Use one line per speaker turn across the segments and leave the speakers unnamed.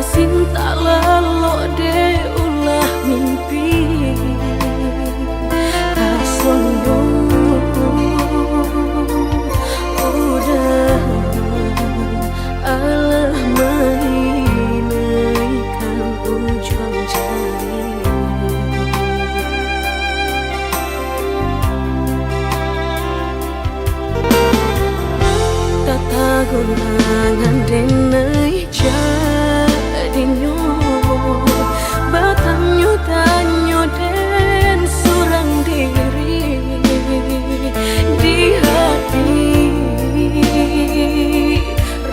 Cinta lalu deh ulah mimpi tak sombong udah alah mainkan ujung jari tata gulangan denai jadinya batanyo tanyo den surang diri di hati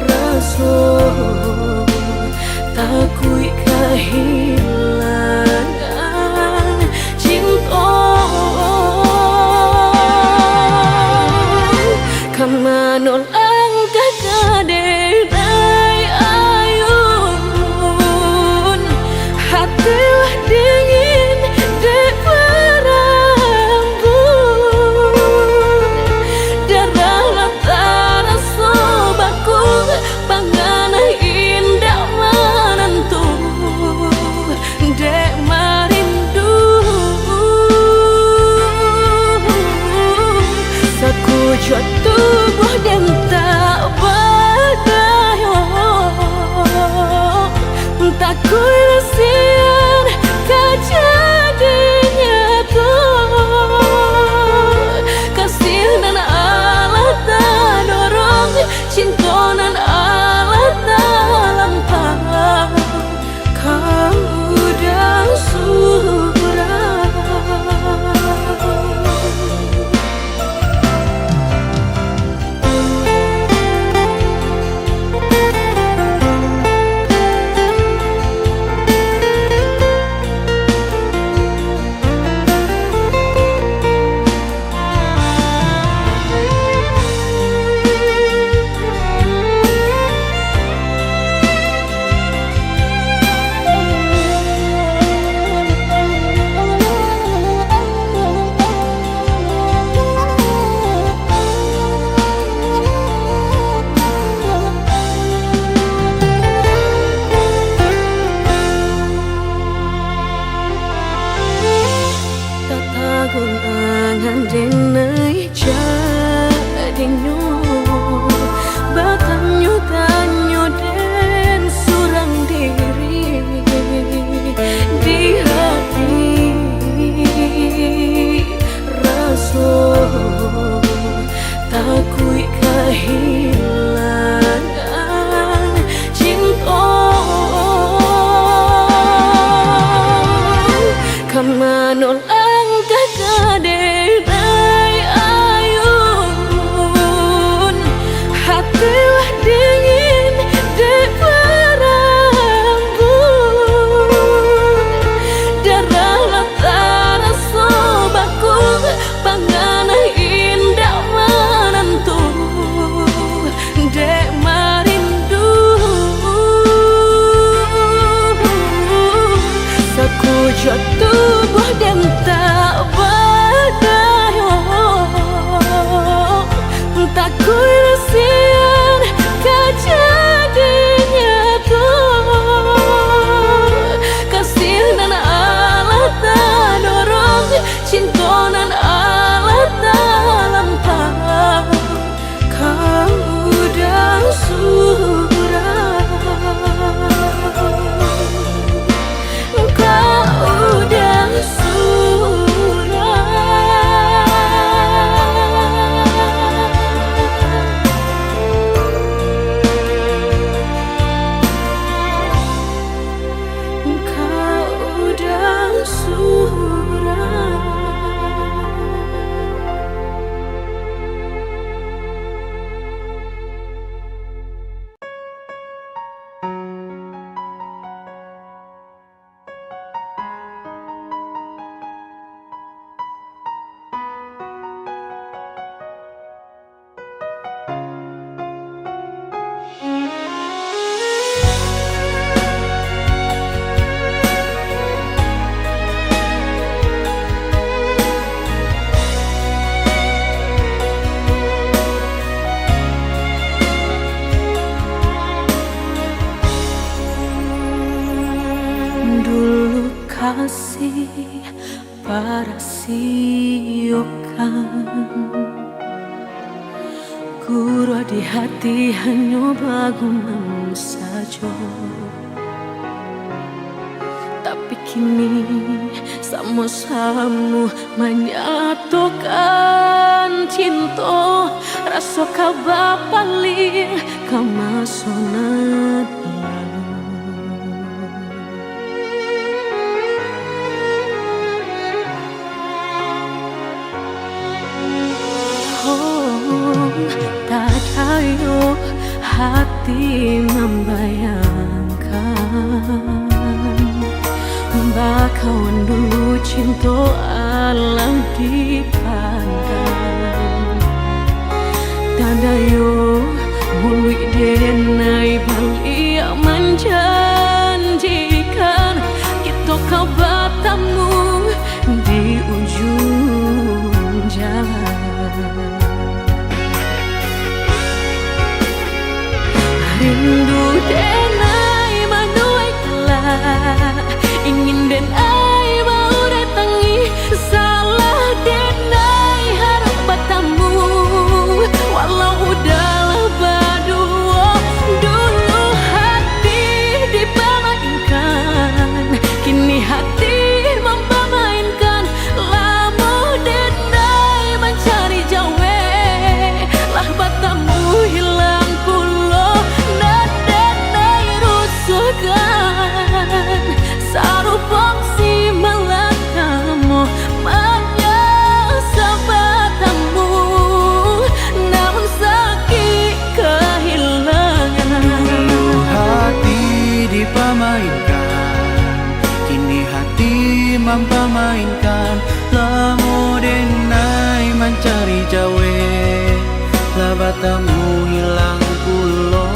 rasa takui kehilangan cinta kamanol angkat kadai ayun hatilah dingin dek berambut darah latara sobaku pangana indah menentu dek marindu sakujud tubuh dan tak berdaya tak kuilasian kejadinya tuh kasih dan Allah tak dorong cinta dan Allah tak lampau kamu dah surah gulangan denai jadinya batanyo tanyo den surang diri di hati rasa takui kehilangan cinta kamanol kadai ayun hatilah dingin dek berambut darah latara sobaku pangana indah menentu dek marindu sakujud tubuh dan tak berdaya tak kuilasian kejadinya tuh kasih dan Allah tak dorong cinta dan Allah tak lampau kamu dah surah kau udah kasih para siokan Guru di hati hanya bagumam saja. Tapi kini sama-sama menyatukan cinta rasa kabar paling kemasonan tak tahu hati membayangkan bakawan dulu cinta alam dipandang tanda yo mului denai balik menjanjikan kita kau bertemu di ujung jalan. Rindu denai manuai kelak ingin denai mau datangi salah denai harap bertemu walau udahlah berdua dulu hati dipermainkan kini hati mempermainkan lama denai mencari jawe lah bertemu hilang pulau sarupang si melakamu menyesal bertemu namun sakit kehilangan.
Dulu hati dipermainkan kini hati mempermainkan lamo denai mencari jawe lah bertemu hilang pulau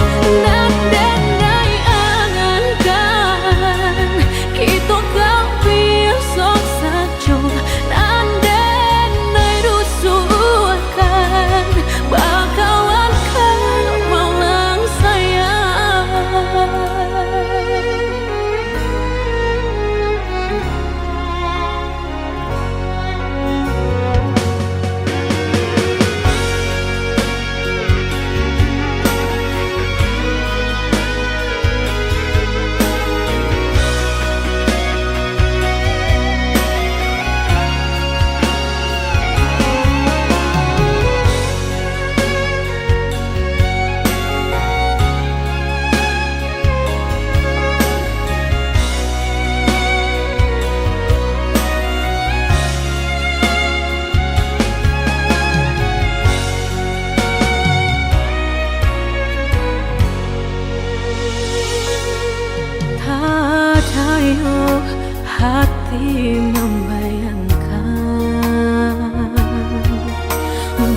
hati membayangkan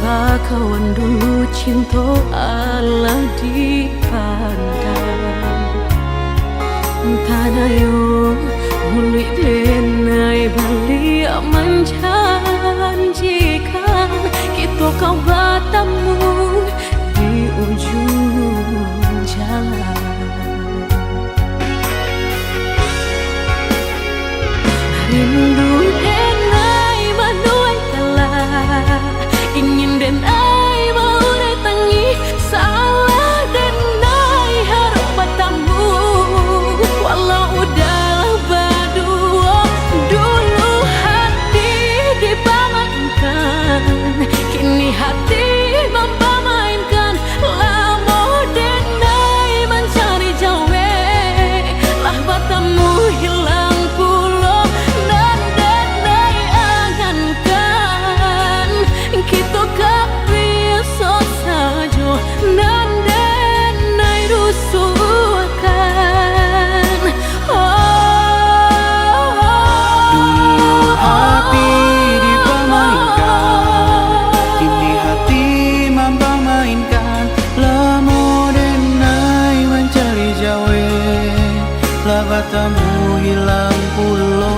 bakawan dulu cinta Allah dipandang tanah yo muli denai balik menjanjikan kita kau bertemu di ujung jalan. Rindu denai manuai kelak ingin denai mau datangi salah denai harap bertemu walau udahlah berdua dulu hati dipermainkan kini hati mempermainkan lama denai mencari jawe lah bertemu hilang pulau kita kak biasa saja dan denai rusuhkan.
Dulu hati dipermainkan kini hati mempermainkan lamo denai mencari jawe lah bertemu hilang pulau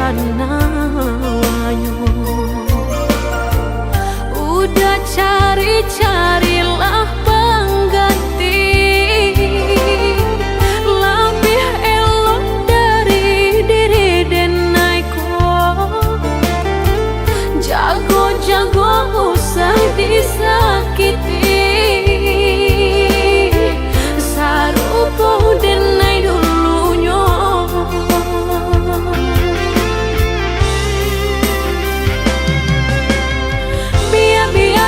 panawanyo. Udah cari-carilah pengganti lebih elok dari diri denaiku. Jago-jago usah disakiti, sarupo denai dulunya.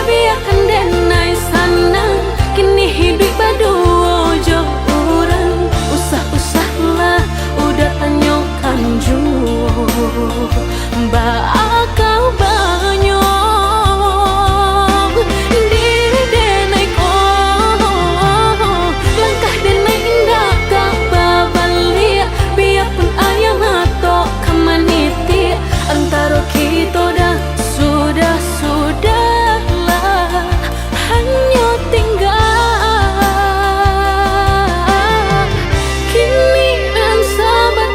Biarkan denai sanang, kini hidup berdua jo orang. Usah-usahlah udah tanyakan jua, bakal banyak diri denai ko. Langkah denai indah tak babalia, biarpun ayam atau kemaniti. Antara kita dah sudahlah hanya tinggal kini dan sahabat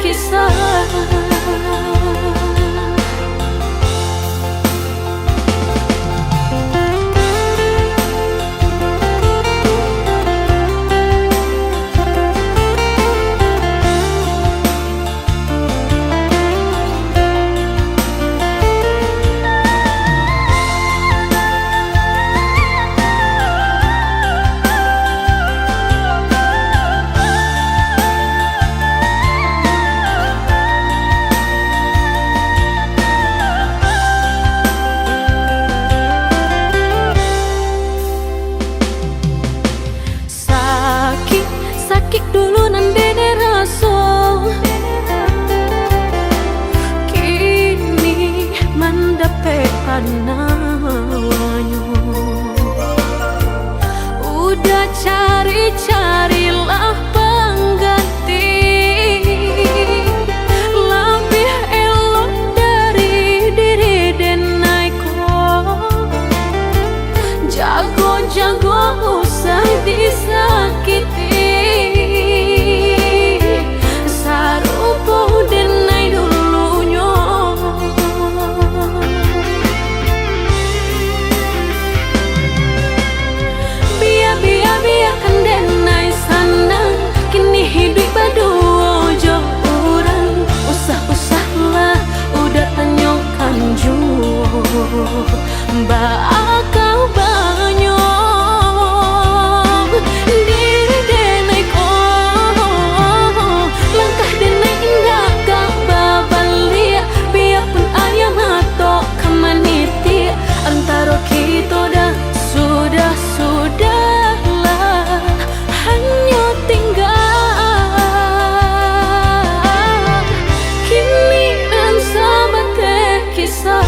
kisah. Sakit dulu nandene rasa, kini mendapat panawanyo. Udah cari-carilah pengganti lebih elok dari diri denaiku. Jago-jago usah disakiti, sarupo denai dulunya. Biarkan denai sanang, kini hidup berdua jo orang. Usah-usahlah udah tanyakan jua, bakal banyak diri denai ko. Langkah denai indah gak babalia, biarpun ayam atau kemaniti. Antara kita dah sudahlah hanya tinggal kini dan sahabat kisah.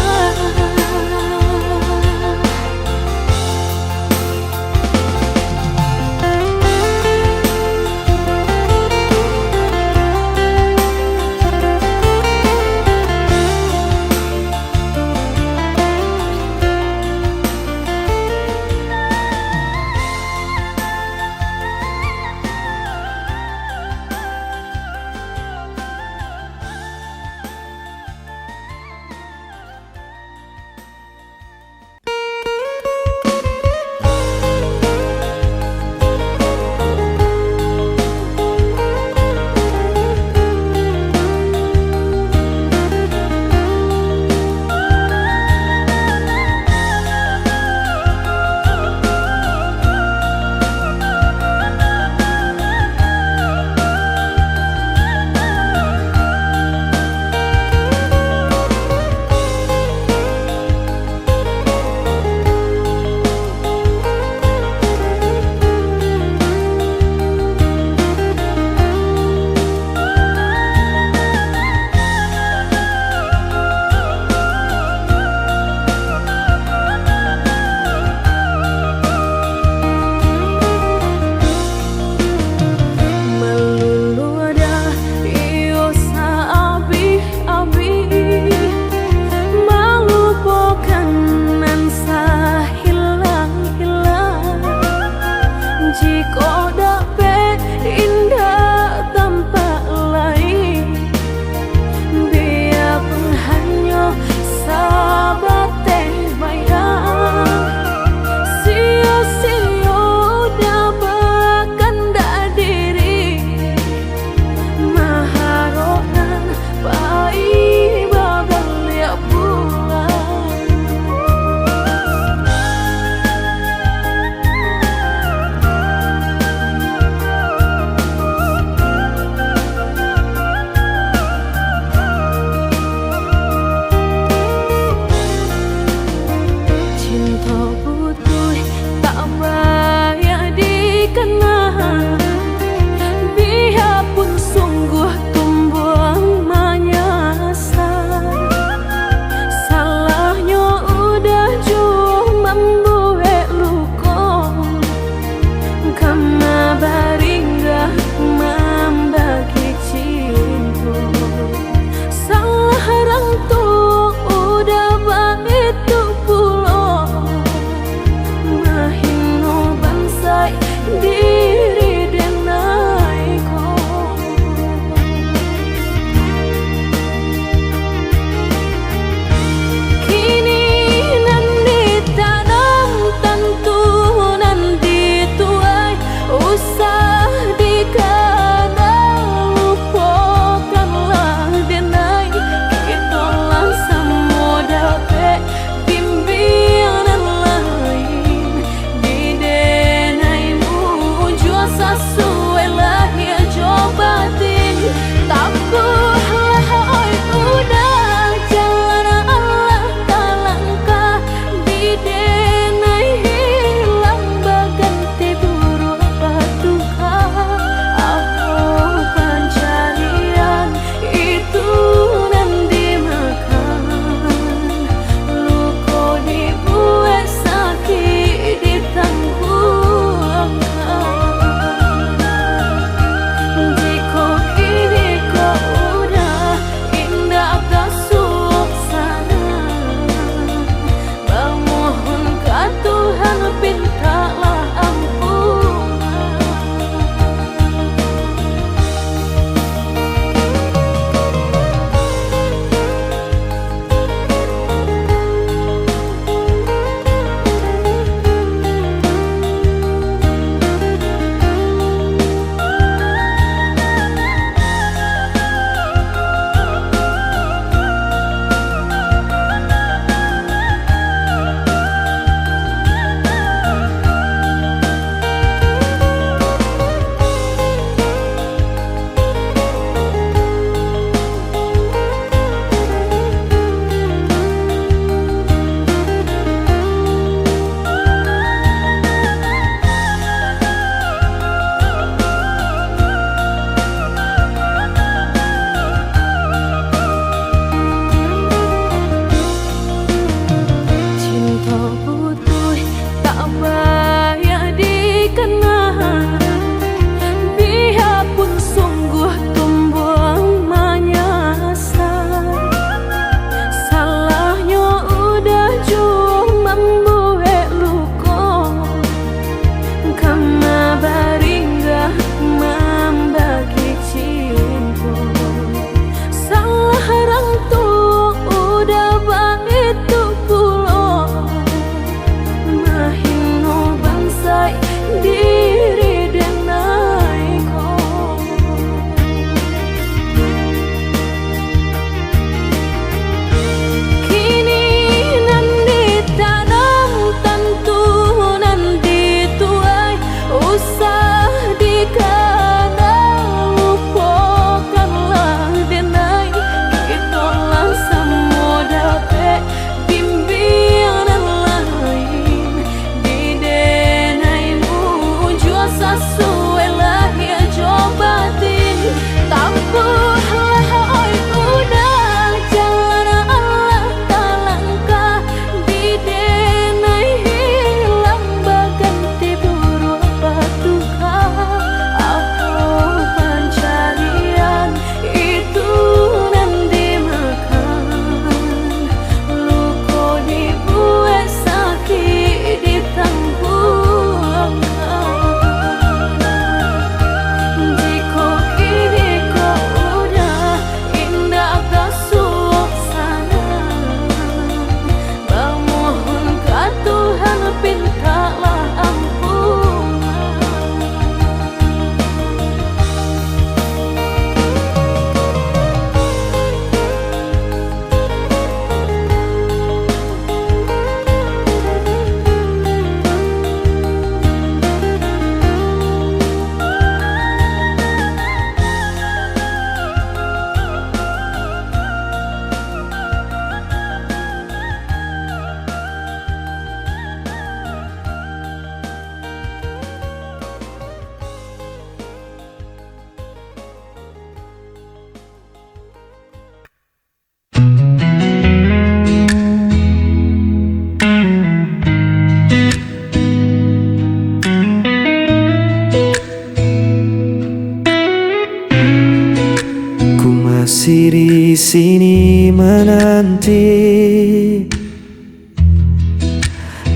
sini menanti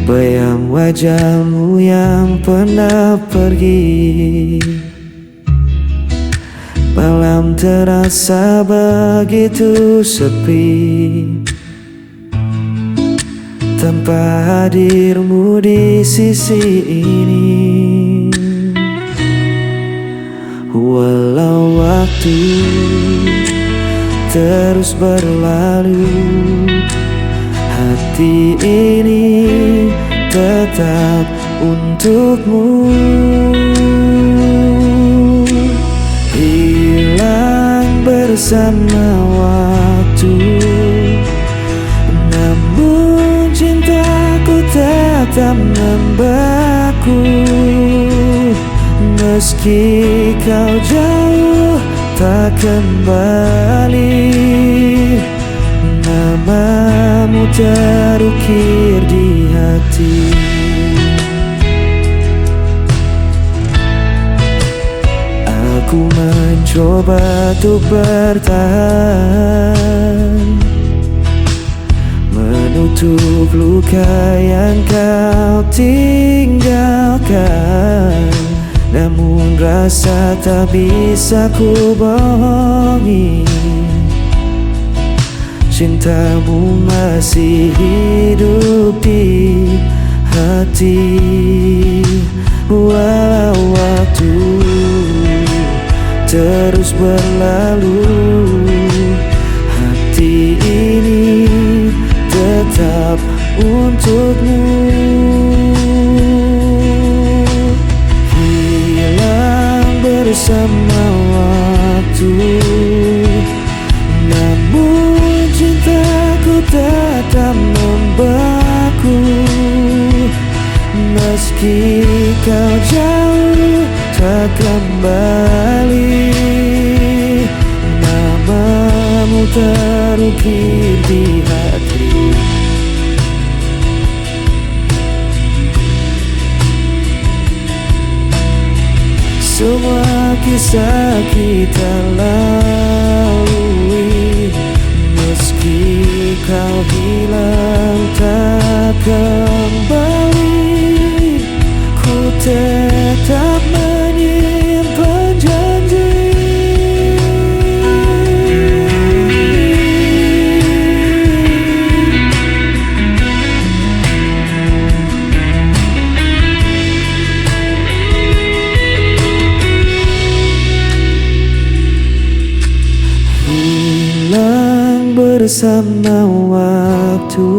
bayang wajahmu yang pernah pergi. Malam terasa begitu sepi tanpa hadirmu di sisi ini. Walau waktu terus berlalu, hati ini tetap untukmu. Hilang bersama waktu, namun cintaku tetap membeku. Meski kau jauh tak kembali, namamu terukir di hati. Aku mencoba untuk bertahan, menutup luka yang kau tinggalkan. Namun rasa tak bisa ku bohongi, cintamu masih hidup di hati. Walau waktu terus berlalu, hati ini tetap untukmu. Bersama waktu, namun cintaku tetap membeku. Meski kau jauh tak kembali, namamu terukir di hati. Semua kisah kita lalui, meski kau hilang tak kembali, ku tetap menyimpan janji. Bersama waktu,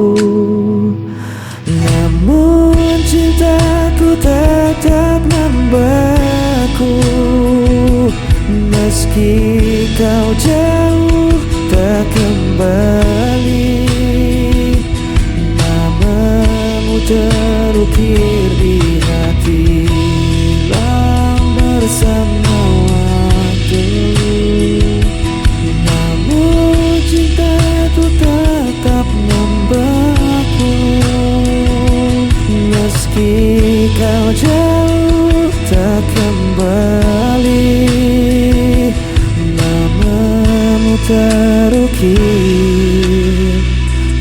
namun cintaku tetap membeku. Meski kau jauh tak kembali, namamu terukir di hati. Hilang bersama waktu, tetap membeku. Meski kau jauh tak kembali, namamu terukir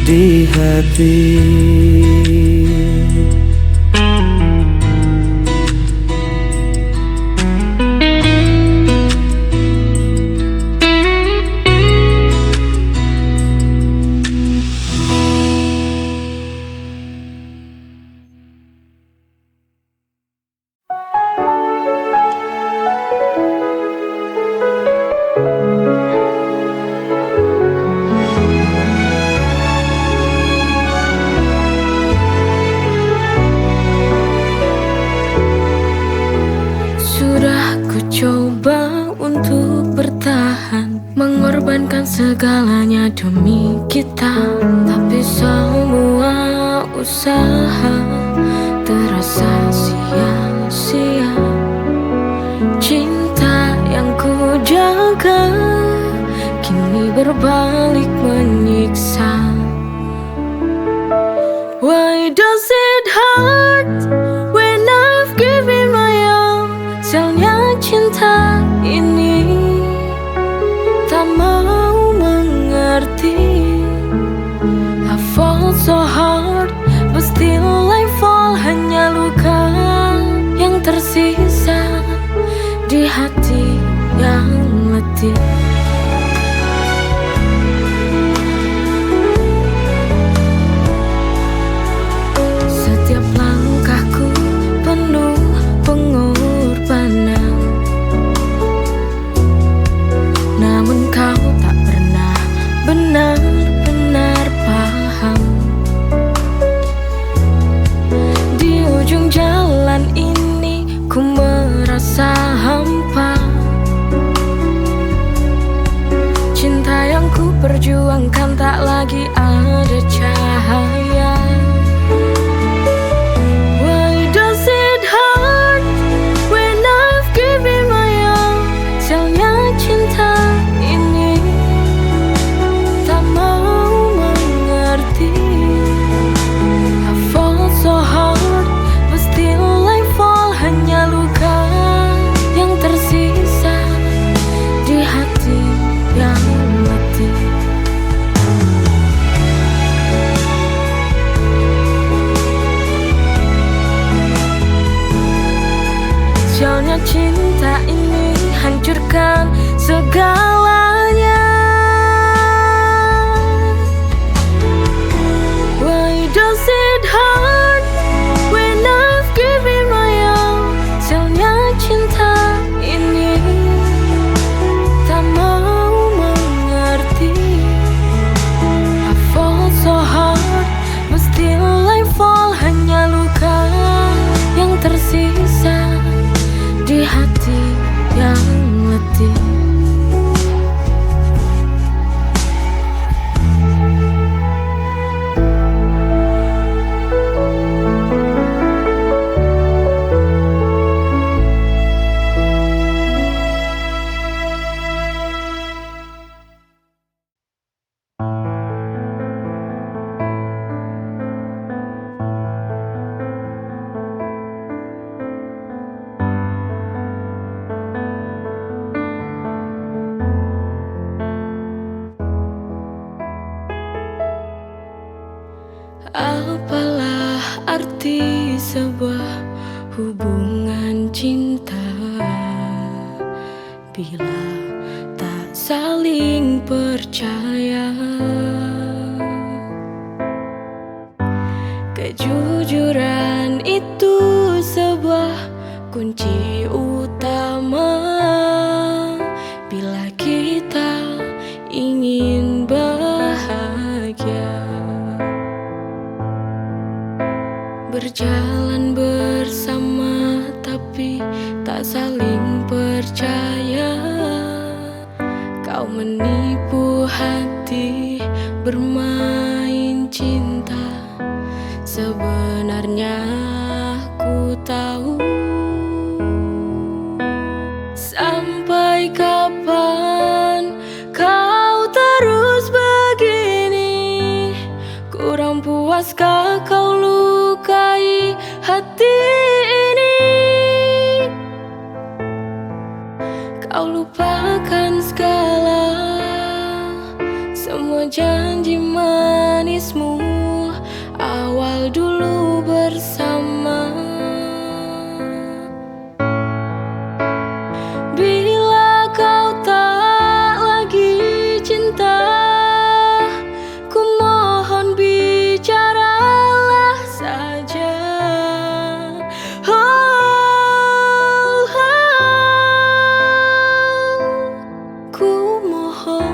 di hati.
Segalanya demi kita, tapi semua usaha terasa sia-sia. Cinta yang ku jaga kini berbalik menyiksa. Why does it hurt when I've given my all? Sayangnya cinta ini tak mau mengalah. bulan ini ku merasa hampa. Cinta yang ku perjuangkan tak lagi ada cahaya. Why does it hurt when I've given my all? Sialnya cinta ini tak mau mengerti. I fall so hard, but still I fall. Hanya luka yang tersisa di hati yang mati. Sialnya cinta ini hancurkan segalanya. Why does it hurt when I've given my all? Sialnya cinta ini tak mau mengerti. I fall so hard, but still I fall. Hanya luka yang tersisa di hati yang letih. Apalah arti sebuah hubungan cinta bila tak saling percaya? Kejujuran itu sebuah kunci utama bila kita ingin bahagia. Berjalan bersama tapi tak saling percaya. Kau menipu hati bermain cinta. Sebenarnya ku tahu. Sampai kapan kau terus begini? Kurang puaskah kau lukai hati ini? Kau lupakan segala, semua janji manismu awal dulu bersama. Bila kau tak lagi cinta, ku mohon bicaralah saja. Ku mohon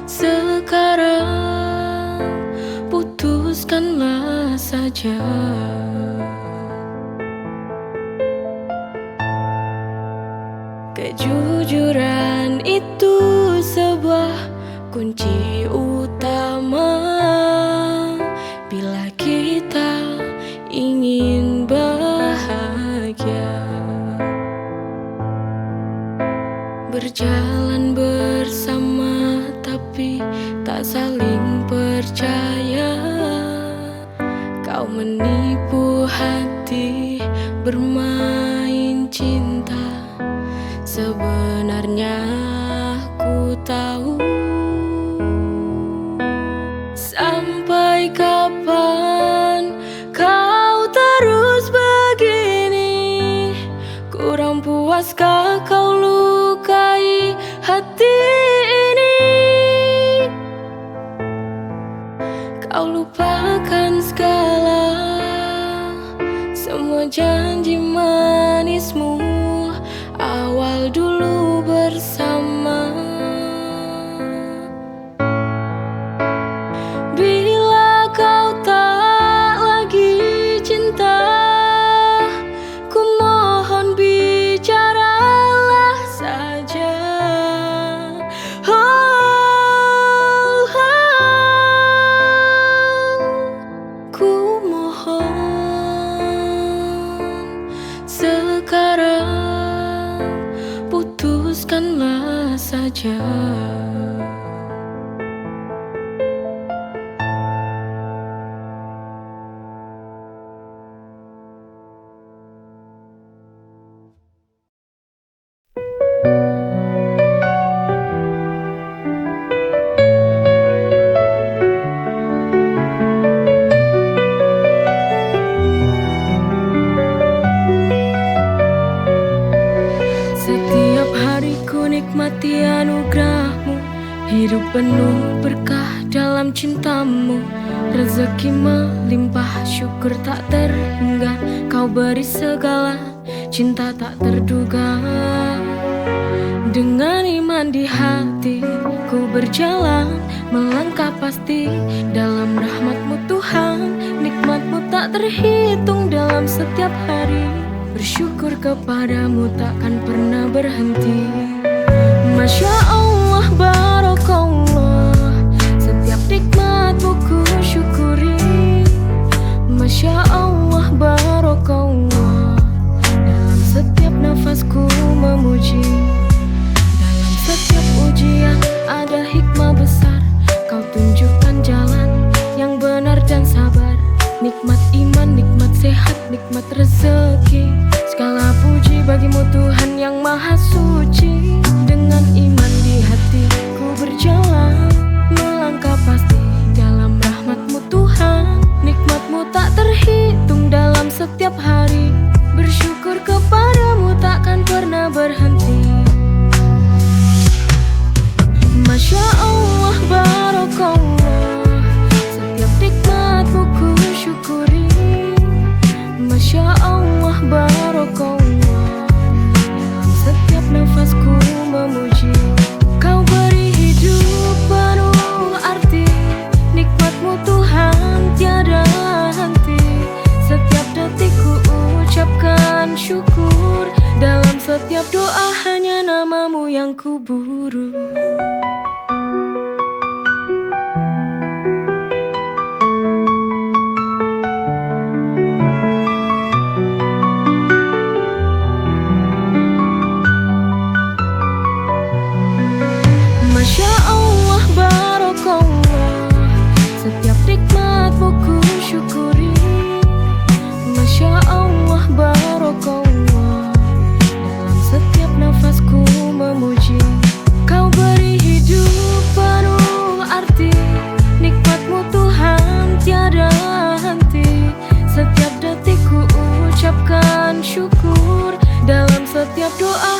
sekarang putuskanlah saja. Kejujuran itu sebuah kunci utama bila kita ingin bahagia. Berjalan bersama tapi tak saling percaya. Kau menipu hati bermain cinta. Sebenarnya ku tahu. Sampai kapan kau terus begini? Kurang puaskah kau lukai hati ini? Kau lupakan segala, semua janji manismu awal dulu bersama. Bila kau tak lagi cinta, biarkanlah saja. Setiap hariku nikmati anugerahmu, hidup penuh berkah dalam cintamu. Rezeki melimpah, syukur tak terhingga, kau beri segala cinta tak terduga. Dengan iman di hati ku berjalan, melangkah pasti dalam rahmat-Mu Tuhan. Nikmat-Mu tak terhitung dalam setiap hari, bersyukur kepadamu takkan pernah berhenti. Masya Allah, barakallah, setiap nikmat-Mu ku syukuri. Masya Allah, barakallah, dalam setiap nafasku memuji. Dalam setiap ujian ada hikmah besar, kau tunjukkan jalan yang benar dan sabar. Nikmat iman, nikmat sehat, nikmat rezeki, segala puji bagimu Tuhan yang maha suci. Dengan iman di hati ku berjalan, melangkah pasti dalam rahmat-Mu Tuhan. Nikmat-Mu tak terhitung dalam setiap hari, bersyukur kepadamu takkan pernah berhenti. Masya Allah, barakallah, setiap nikmat-Mu ku syukuri. Masya Allah, barakallah, dalam setiap nafasku memuji. Kau beri hidup penuh arti, nikmat-Mu Tuhan tiada henti. Setiap detik ku ucapkan syukur, dalam setiap doa hanya nama-Mu yang ku buru. Masya Allah, barakallah, setiap nikmat-Mu ku syukuri. Masya Allah, barakallah, dalam setiap nafasku memuji. Kau beri hidup penuh arti, nikmat-Mu Tuhan tiada henti. Setiap detik ku ucapkan syukur, dalam setiap doa